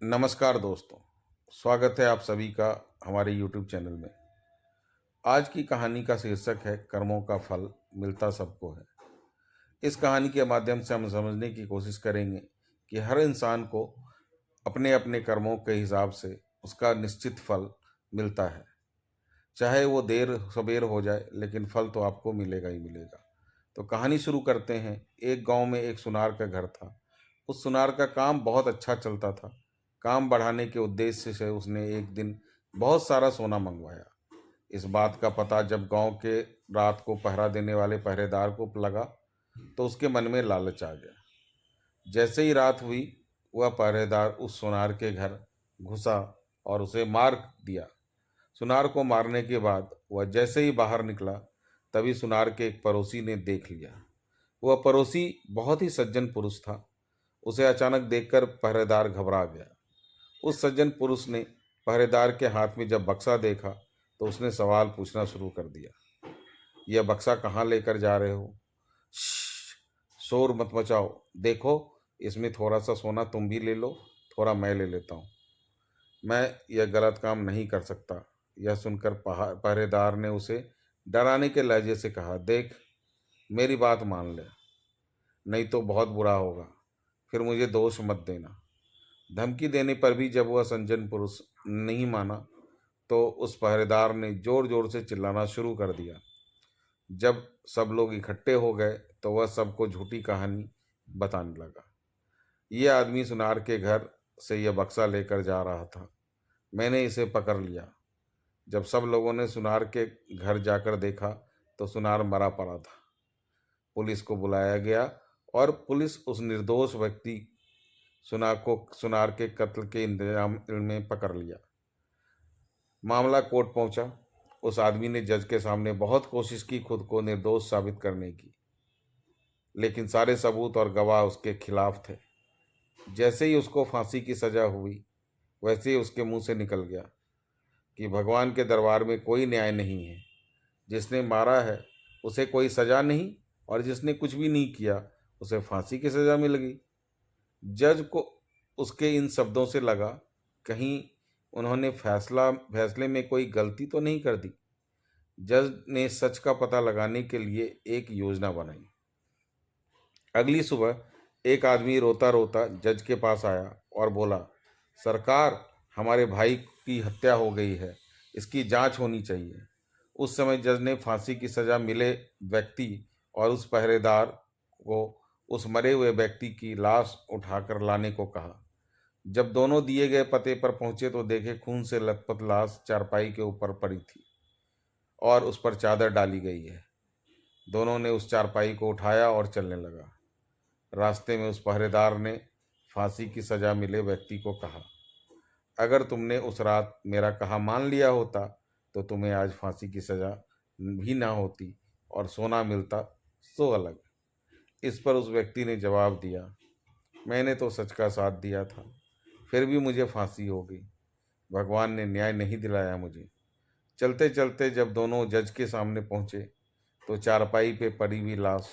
नमस्कार दोस्तों, स्वागत है आप सभी का हमारे YouTube चैनल में। आज की कहानी का शीर्षक है कर्मों का फल मिलता सबको है। इस कहानी के माध्यम से हम समझने की कोशिश करेंगे कि हर इंसान को अपने अपने कर्मों के हिसाब से उसका निश्चित फल मिलता है। चाहे वो देर सबेर हो जाए, लेकिन फल तो आपको मिलेगा ही मिलेगा। तो कहानी शुरू करते हैं। एक गांव में एक सुनार का घर था। उस सुनार का काम बहुत अच्छा चलता था। काम बढ़ाने के उद्देश्य से उसने एक दिन बहुत सारा सोना मंगवाया। इस बात का पता जब गांव के रात को पहरा देने वाले पहरेदार को लगा, तो उसके मन में लालच आ गया। जैसे ही रात हुई, वह पहरेदार उस सुनार के घर घुसा और उसे मार दिया। सुनार को मारने के बाद वह जैसे ही बाहर निकला, तभी सुनार के एक पड़ोसी ने देख लिया। वह पड़ोसी बहुत ही सज्जन पुरुष था। उसे अचानक देखकर पहरेदार घबरा गया। उस सज्जन पुरुष ने पहरेदार के हाथ में जब बक्सा देखा, तो उसने सवाल पूछना शुरू कर दिया। यह बक्सा कहाँ लेकर जा रहे हो? श्श्श, शोर मत मचाओ। देखो, इसमें थोड़ा सा सोना तुम भी ले लो, थोड़ा मैं ले लेता हूँ। मैं यह गलत काम नहीं कर सकता। यह सुनकर पहरेदार ने उसे डराने के लहजे से कहा, देख, मेरी बात मान ले, नहीं तो बहुत बुरा होगा। फिर मुझे दोष मत देना। धमकी देने पर भी जब वह सज्जन पुरुष नहीं माना, तो उस पहरेदार ने जोर जोर से चिल्लाना शुरू कर दिया। जब सब लोग इकट्ठे हो गए, तो वह सबको झूठी कहानी बताने लगा। यह आदमी सुनार के घर से यह बक्सा लेकर जा रहा था। मैंने इसे पकड़ लिया। जब सब लोगों ने सुनार के घर जाकर देखा, तो सुनार मरा पड़ा था। पुलिस को बुलाया गया और पुलिस उस निर्दोष व्यक्ति सुनार के कत्ल के इंतजाम में पकड़ लिया। मामला कोर्ट पहुंचा। उस आदमी ने जज के सामने बहुत कोशिश की खुद को निर्दोष साबित करने की, लेकिन सारे सबूत और गवाह उसके खिलाफ थे। जैसे ही उसको फांसी की सजा हुई, वैसे ही उसके मुंह से निकल गया कि भगवान के दरबार में कोई न्याय नहीं है। जिसने मारा है उसे कोई सजा नहीं, और जिसने कुछ भी नहीं किया उसे फांसी की सजा मिल गई। जज को उसके इन शब्दों से लगा, कहीं उन्होंने फैसले में कोई गलती तो नहीं कर दी। जज ने सच का पता लगाने के लिए एक योजना बनाई। अगली सुबह एक आदमी रोता रोता जज के पास आया और बोला, सरकार, हमारे भाई की हत्या हो गई है, इसकी जांच होनी चाहिए। उस समय जज ने फांसी की सजा मिले व्यक्ति और उस पहरेदार को उस मरे हुए व्यक्ति की लाश उठाकर लाने को कहा। जब दोनों दिए गए पते पर पहुंचे, तो देखे खून से लथपथ लाश चारपाई के ऊपर पड़ी थी और उस पर चादर डाली गई है। दोनों ने उस चारपाई को उठाया और चलने लगा। रास्ते में उस पहरेदार ने फांसी की सजा मिले व्यक्ति को कहा, अगर तुमने उस रात मेरा कहा मान लिया होता, तो तुम्हें आज फांसी की सजा भी ना होती और सोना मिलता सो अलग। इस पर उस व्यक्ति ने जवाब दिया, मैंने तो सच का साथ दिया था, फिर भी मुझे फांसी हो गई। भगवान ने न्याय नहीं दिलाया मुझे। चलते चलते जब दोनों जज के सामने पहुंचे, तो चारपाई पे पड़ी हुई लाश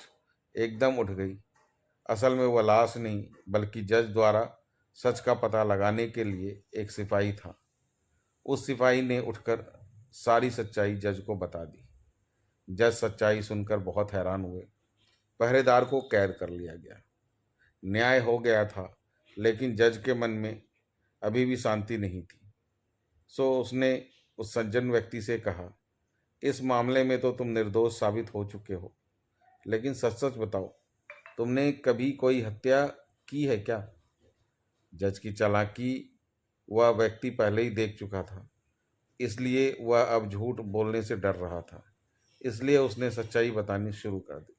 एकदम उठ गई। असल में वह लाश नहीं, बल्कि जज द्वारा सच का पता लगाने के लिए एक सिपाही था। उस सिपाही ने उठकर सारी सच्चाई जज को बता दी। जज सच्चाई सुनकर बहुत हैरान हुए। पहरेदार को कैद कर लिया गया। न्याय हो गया था, लेकिन जज के मन में अभी भी शांति नहीं थी। सो उसने उस सज्जन व्यक्ति से कहा, इस मामले में तो तुम निर्दोष साबित हो चुके हो, लेकिन सच सच बताओ, तुमने कभी कोई हत्या की है क्या? जज की चालाकी वह व्यक्ति पहले ही देख चुका था, इसलिए वह अब झूठ बोलने से डर रहा था। इसलिए उसने सच्चाई बतानी शुरू कर दी।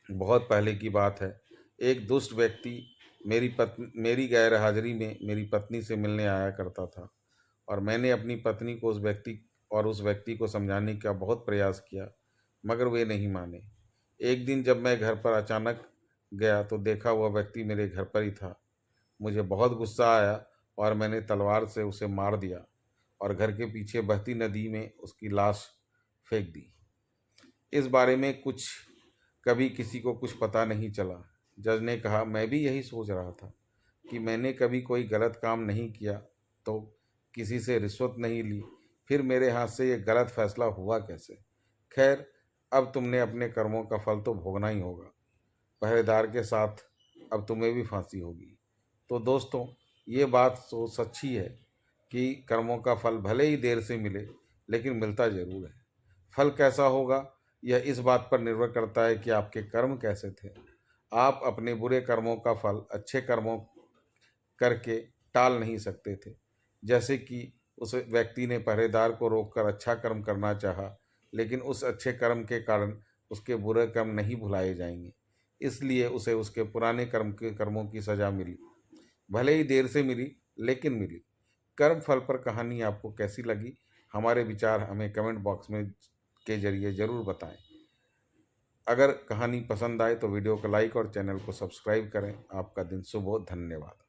बहुत पहले की बात है। एक दुष्ट व्यक्ति मेरी गैर हाजिरी में मेरी पत्नी से मिलने आया करता था, और मैंने अपनी पत्नी को उस व्यक्ति को समझाने का बहुत प्रयास किया, मगर वे नहीं माने। एक दिन जब मैं घर पर अचानक गया, तो देखा वह व्यक्ति मेरे घर पर ही था। मुझे बहुत गुस्सा आया और मैंने तलवार से उसे मार दिया और घर के पीछे बहती नदी में उसकी लाश फेंक दी। इस बारे में कभी किसी को कुछ पता नहीं चला। जज ने कहा, मैं भी यही सोच रहा था, कि मैंने कभी कोई गलत काम नहीं किया, तो किसी से रिश्वत नहीं ली, फिर मेरे हाथ से ये गलत फैसला हुआ कैसे? खैर, अब तुमने अपने कर्मों का फल तो भोगना ही होगा। पहरेदार के साथ अब तुम्हें भी फांसी होगी। तो दोस्तों, ये बात तो सच्ची है कि कर्मों का फल भले ही देर से मिले, लेकिन मिलता ज़रूर है। फल कैसा होगा, यह इस बात पर निर्भर करता है कि आपके कर्म कैसे थे। आप अपने बुरे कर्मों का फल अच्छे कर्मों करके टाल नहीं सकते थे। जैसे कि उस व्यक्ति ने पहरेदार को रोककर अच्छा कर्म करना चाहा, लेकिन उस अच्छे कर्म के कारण उसके बुरे कर्म नहीं भुलाए जाएंगे। इसलिए उसे उसके पुराने कर्मों की सज़ा मिली। भले ही देर से मिली, लेकिन मिली। कर्म फल पर कहानी आपको कैसी लगी? हमारे विचार हमें कमेंट बॉक्स में के ज़रिए ज़रूर बताएं। अगर कहानी पसंद आए तो वीडियो को लाइक और चैनल को सब्सक्राइब करें। आपका दिन शुभ हो। धन्यवाद।